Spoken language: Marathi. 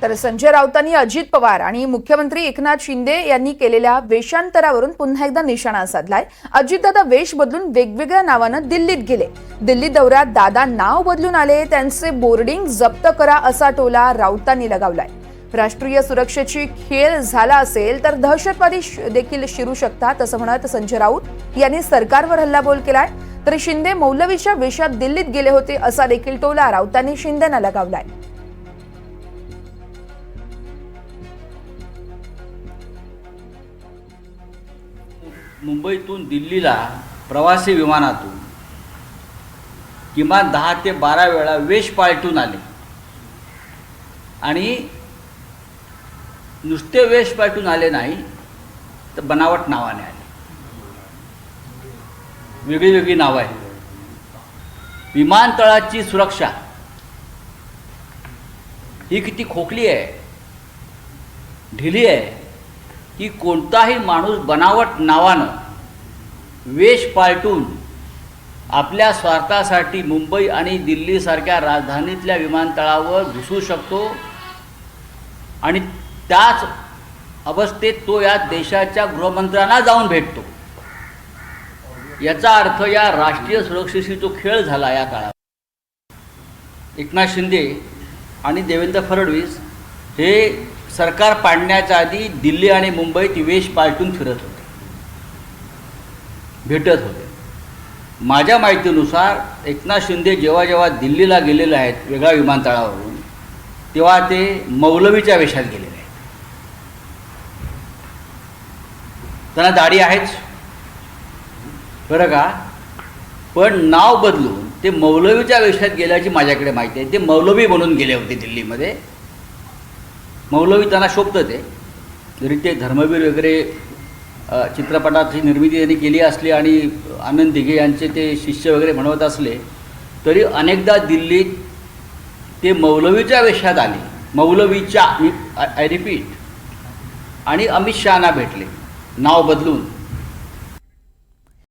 तर संजय राऊतांनी अजित पवार आणि मुख्यमंत्री एकनाथ शिंदे यांनी केलेल्या वेषांतरावरून पुन्हा एकदा निशाणा साधलाय। अजितदादा वेश बदलून वेगवेगळ्या नावानं दिल्लीत गेले। दिल्ली दौऱ्यात दादा नाव बदलून आले, त्यांचे बोर्डिंग जप्त करा असा टोला राऊतांनी लगावलाय। राष्ट्रीय सुरक्षेची खेळ झाला असेल तर दहशतवादी देखील शिरू शकतात असं म्हणत संजय राऊत यांनी सरकारवर हल्लाबोल केलाय। तर शिंदे मौलवीच्या वेशात दिल्लीत गेले होते असा देखील टोला राऊतांनी शिंदेना लगावलाय। मुंबईतून दिल्लीला प्रवासी विमानातून किमान 10 ते 12 वेळा वेश पालटून आले आणि नुसते वेश पालटून आले नाही तर बनावट नावाने आले। वेगळी वेगळी नावं आहेत। विमानतळाची सुरक्षा ही किती खोखली आहे, ढिली आहे की कोणताही माणूस बनावट नावानं वेश पालटून आपल्या स्वार्थासाठी मुंबई आणि दिल्लीसारख्या राजधानीतल्या विमानतळावर घुसू शकतो आणि त्याच अवस्थेत तो या देशाच्या गृहमंत्र्यांना जाऊन भेटतो। याचा अर्थ या राष्ट्रीय सुरक्षेशी जो खेळ झाला या काळात, एकनाथ शिंदे आणि देवेंद्र फडणवीस हे सरकार पाडण्याच्या आधी दिल्ली आणि मुंबईत वेश पालटून फिरत होते, भेटत होते। माझ्या माहितीनुसार एकनाथ शिंदे जेव्हा जेव्हा दिल्लीला गेलेले आहेत वेगळ्या विमानतळावरून, तेव्हा ते मौलवीच्या वेशात गेलेले आहेत। त्यांना दाढी आहेच बरं का, पण नाव बदलून ते मौलवीच्या वेशात गेल्याची माझ्याकडे माहिती आहे। ते मौलवी बनून गेले होते दिल्लीमध्ये। मौलवी त्यांना शोभतं ते, जरी ते धर्मवीर वगैरे चित्रपटाची निर्मिती त्यांनी केली असली आणि आनंद दिघे यांचे ते शिष्य वगैरे म्हणवत असले तरी अनेकदा दिल्लीत ते मौलवीच्या वेशात आले, मौलवीच्या, आय रिपीट, आणि अमित शहाना भेटले नाव बदलून।